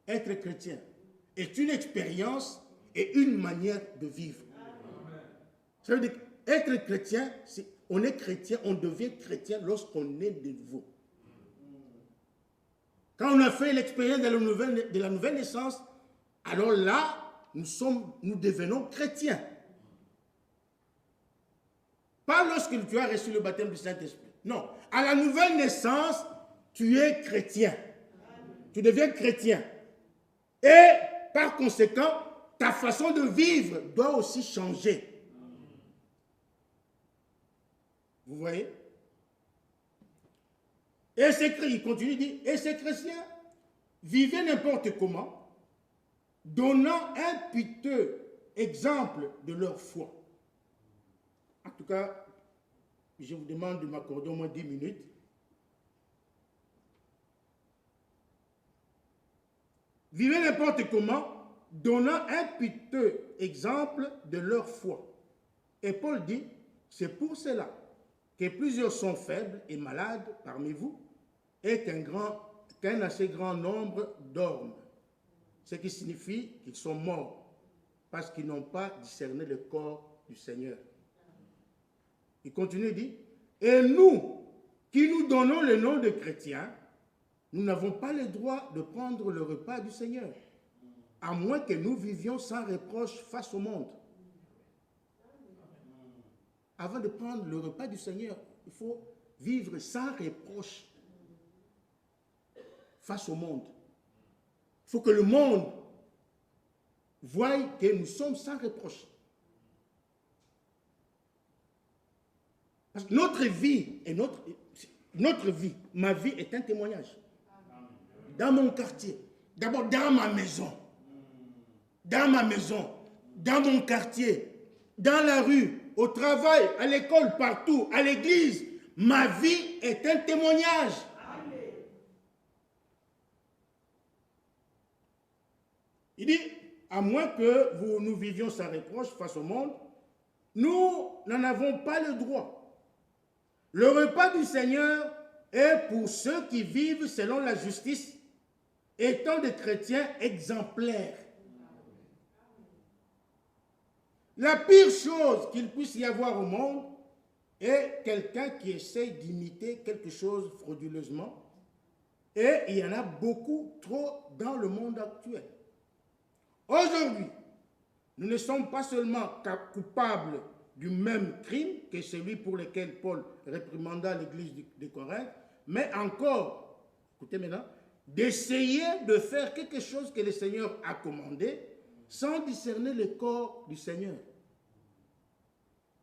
Être chrétien est une expérience et une manière de vivre. Amen. Ça veut dire qu'être chrétien, on est chrétien, on devient chrétien lorsqu'on est de nouveau. Quand on a fait l'expérience de la nouvelle naissance, alors là, nous devenons chrétiens. Pas lorsque tu as reçu le baptême du Saint-Esprit. Non, à la nouvelle naissance, tu es chrétien. Tu deviens chrétien. Et par conséquent, ta façon de vivre doit aussi changer. Vous voyez? Et il continue, il dit, et ces chrétiens vivaient n'importe comment, donnant un piteux exemple de leur foi. En tout cas, je vous demande de m'accorder au moins 10 minutes. vivaient n'importe comment, donnant un piteux exemple de leur foi. Et Paul dit, c'est pour cela que plusieurs sont faibles et malades parmi vous, et qu'un assez grand nombre dorment. Ce qui signifie qu'ils sont morts, parce qu'ils n'ont pas discerné le corps du Seigneur. Il continue et dit, et nous, qui nous donnons le nom de chrétiens, nous n'avons pas le droit de prendre le repas du Seigneur, à moins que nous vivions sans reproche face au monde. Avant de prendre le repas du Seigneur, il faut vivre sans reproche face au monde. Il faut que le monde voie que nous sommes sans reproche. Parce que notre vie, ma vie est un témoignage. Dans mon quartier, d'abord dans ma maison, dans mon quartier, dans la rue, au travail, à l'école, partout, à l'église, ma vie est un témoignage. Il dit, à moins que nous vivions sans reproche face au monde, nous n'en avons pas le droit. Le repas du Seigneur est pour ceux qui vivent selon la justice, étant des chrétiens exemplaires. La pire chose qu'il puisse y avoir au monde est quelqu'un qui essaye d'imiter quelque chose frauduleusement. Et il y en a beaucoup trop dans le monde actuel. Aujourd'hui, nous ne sommes pas seulement coupables du même crime que celui pour lequel Paul réprimanda l'église de Corinthe, mais encore, écoutez maintenant, d'essayer de faire quelque chose que le Seigneur a commandé sans discerner le corps du Seigneur.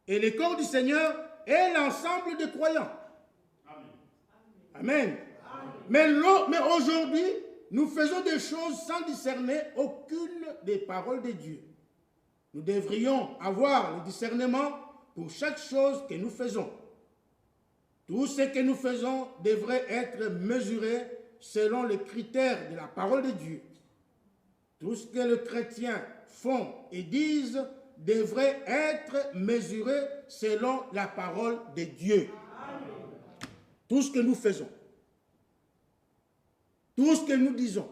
Et le corps du Seigneur est l'ensemble des croyants. Amen. Mais aujourd'hui, nous faisons des choses sans discerner aucune des paroles de Dieu. Nous devrions avoir le discernement pour chaque chose que nous faisons. Tout ce que nous faisons devrait être mesuré selon les critères de la parole de Dieu. Tout ce que les chrétiens font et disent devrait être mesuré selon la parole de Dieu. Tout ce que nous faisons, tout ce que nous disons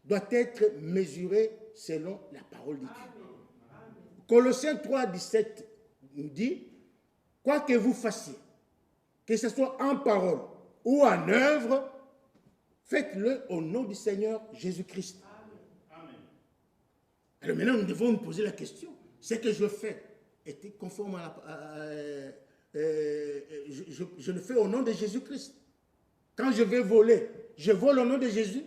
doit être mesuré selon la parole de Dieu. Colossiens 3, 17 nous dit, quoi que vous fassiez, que ce soit en parole ou en œuvre, faites-le au nom du Seigneur Jésus-Christ. Alors maintenant, nous devons nous poser la question, ce que je fais est-il conforme je le fais au nom de Jésus-Christ. Quand je vais voler, je vole au nom de Jésus.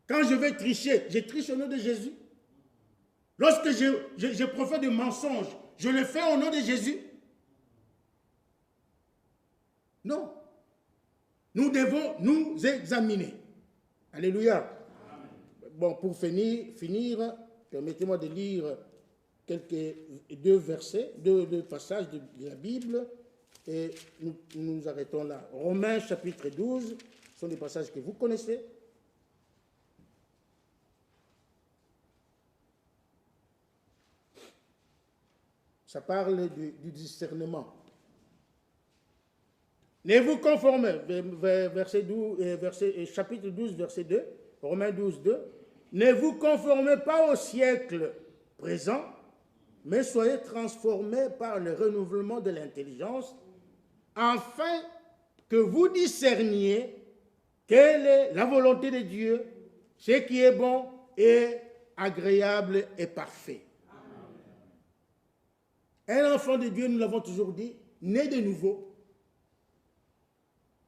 Quand je vais tricher, je triche au nom de Jésus. Lorsque je profère de mensonges, je le fais au nom de Jésus. Non. Nous devons nous examiner. Alléluia. Bon, pour finir, permettez-moi de lire deux passages de la Bible et nous nous arrêtons là. Romains chapitre 12, ce sont des passages que vous connaissez. Ça parle du discernement. Ne vous conformez, chapitre 12, verset 2, Romains 12, 2, ne vous conformez pas au siècle présent, mais soyez transformés par le renouvellement de l'intelligence, afin que vous discerniez quelle est la volonté de Dieu, ce qui est bon et agréable et parfait. Un enfant de Dieu, nous l'avons toujours dit, né de nouveau,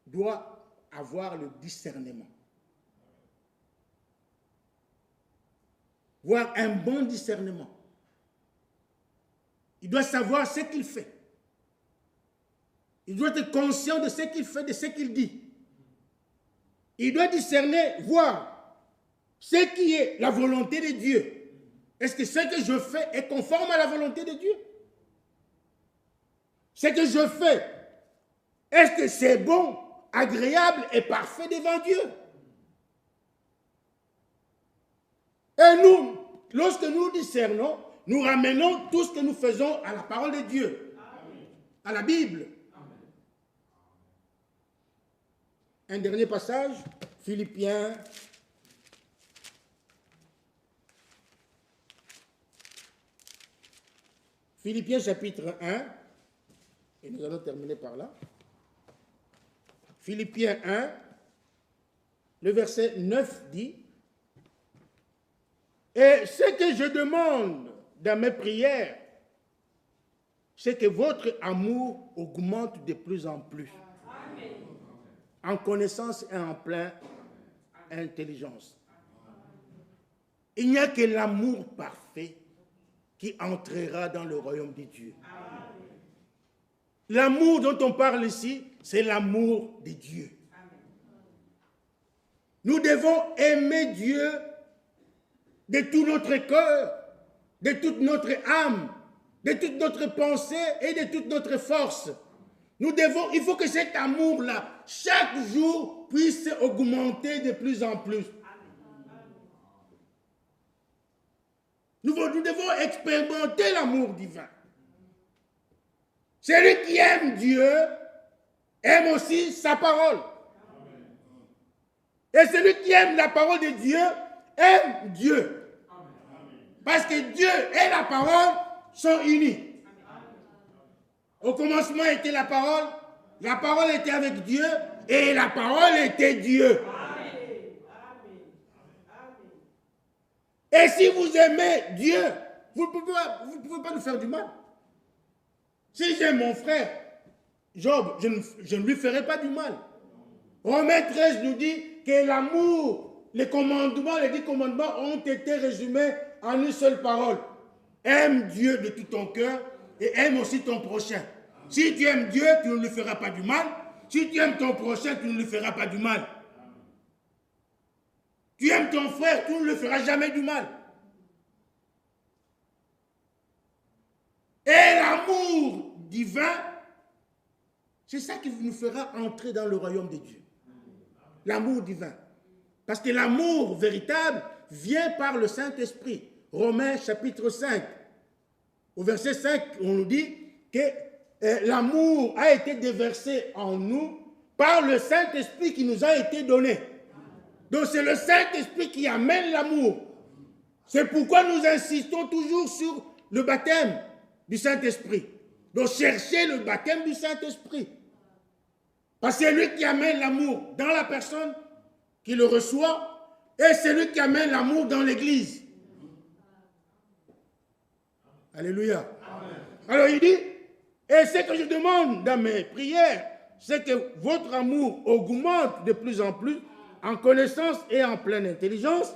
doit avoir le discernement. Voir un bon discernement. Il doit savoir ce qu'il fait. Il doit être conscient de ce qu'il fait, de ce qu'il dit. Il doit discerner, voir ce qui est la volonté de Dieu. Est-ce que ce que je fais est conforme à la volonté de Dieu? Ce que je fais, est-ce que c'est bon, agréable et parfait devant Dieu. Et nous, lorsque nous discernons, nous ramenons tout ce que nous faisons à la parole de Dieu, à la Bible. Un dernier passage, Philippiens chapitre 1, et nous allons terminer par là. Philippiens 1, le verset 9 dit, « Et ce que je demande dans mes prières, c'est que votre amour augmente de plus en plus, en connaissance et en pleine intelligence. Il n'y a que l'amour parfait qui entrera dans le royaume de Dieu. L'amour dont on parle ici, c'est l'amour de Dieu. Nous devons aimer Dieu de tout notre cœur, de toute notre âme, de toute notre pensée et de toute notre force. Il faut que cet amour-là, chaque jour, puisse augmenter de plus en plus. Nous devons expérimenter l'amour divin. Celui qui aime Dieu aime aussi sa parole. Et celui qui aime la parole de Dieu aime Dieu. Parce que Dieu et la parole sont unis. Au commencement était la parole était avec Dieu et la parole était Dieu. Et si vous aimez Dieu, vous ne pouvez pas nous faire du mal. Si j'aime mon frère, Job, je ne lui ferai pas du mal. Romains 13 nous dit que l'amour, les 10 commandements ont été résumés en une seule parole. Aime Dieu de tout ton cœur et aime aussi ton prochain. Si tu aimes Dieu, tu ne lui feras pas du mal. Si tu aimes ton prochain, tu ne lui feras pas du mal. Tu aimes ton frère, tu ne lui feras jamais du mal. Et l'amour divin, c'est ça qui nous fera entrer dans le royaume de Dieu. L'amour divin. Parce que l'amour véritable vient par le Saint-Esprit. Romains chapitre 5. Au verset 5, on nous dit que l'amour a été déversé en nous par le Saint-Esprit qui nous a été donné. Donc c'est le Saint-Esprit qui amène l'amour. C'est pourquoi nous insistons toujours sur le baptême du Saint-Esprit. Donc cherchez le baptême du Saint-Esprit. Parce que c'est lui qui amène l'amour dans la personne qui le reçoit et c'est lui qui amène l'amour dans l'Église. Alléluia. Amen. Alors il dit, et ce que je demande dans mes prières, c'est que votre amour augmente de plus en plus en connaissance et en pleine intelligence.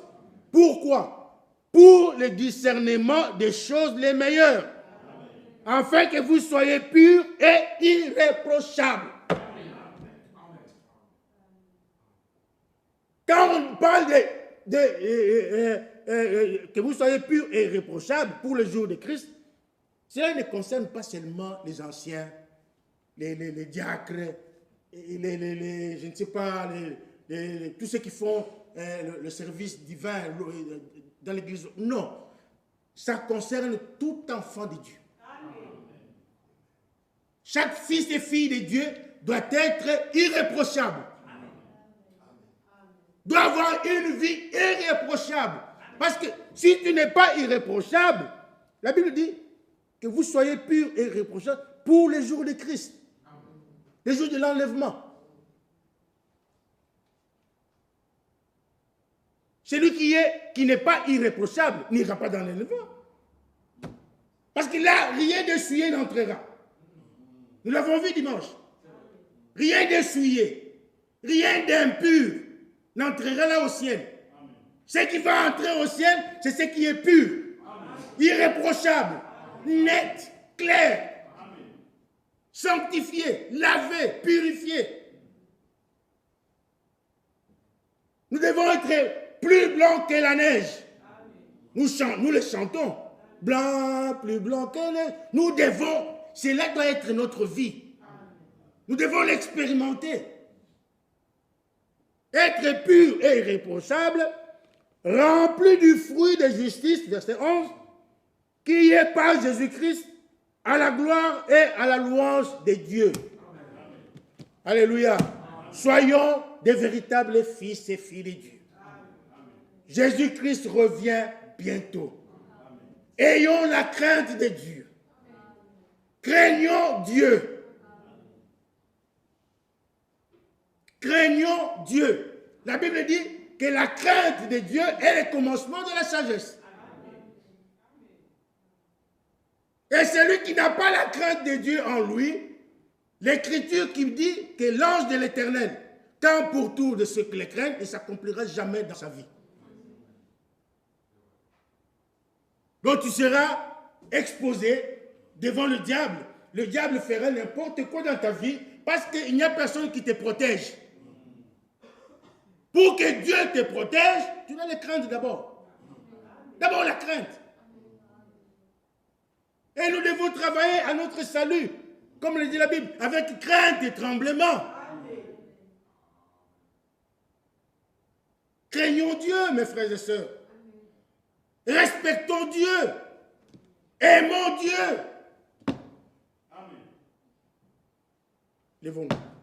Pourquoi? Pour le discernement des choses les meilleures. Amen. Afin que vous soyez purs et irréprochables. Amen. Quand on parle que vous soyez purs et irréprochables pour le jour de Christ, cela ne concerne pas seulement les anciens, les diacres, je ne sais pas, tous ceux qui font le service divin dans l'église. Non, ça concerne tout enfant de Dieu. Amen. Chaque fils et fille de Dieu doit être irréprochable. Amen. Doit avoir une vie irréprochable. Parce que si tu n'es pas irréprochable, la Bible dit que vous soyez purs et irréprochables pour les jours de Christ, les jours de l'enlèvement. Celui qui n'est pas irréprochable n'ira pas dans l'enlèvement. Parce que là, rien d'essuyé n'entrera. Nous l'avons vu dimanche. Rien d'essuyé, rien d'impur n'entrera là au ciel. Ce qui va entrer au ciel, c'est ce qui est pur, irréprochable, net, clair, sanctifié, lavé, purifié. Nous devons être plus blancs que la neige. Nous le chantons. Blanc, plus blanc que la neige. Nous devons, cela doit être notre vie. Nous devons l'expérimenter. être pur et irréprochable, rempli du fruit de justice, verset 11, qui est par Jésus-Christ à la gloire et à la louange de Dieu. Alléluia. Soyons des véritables fils et filles de Dieu. Jésus-Christ revient bientôt. Ayons la crainte de Dieu. Craignons Dieu. Craignons Dieu. La Bible dit que la crainte de Dieu est le commencement de la sagesse. Et celui qui n'a pas la crainte de Dieu en lui, l'Écriture qui dit que l'ange de l'Éternel tend pour tout de ceux qui le craignent et ne s'accomplira jamais dans sa vie. Donc tu seras exposé devant le diable. Le diable fera n'importe quoi dans ta vie parce qu'il n'y a personne qui te protège. Pour que Dieu te protège, tu dois le craindre d'abord. D'abord la crainte. Et nous devons travailler à notre salut, comme le dit la Bible, avec crainte et tremblement. Craignons Dieu, mes frères et sœurs. Respectons Dieu. Aimons Dieu. Amen. Lèvons-nous.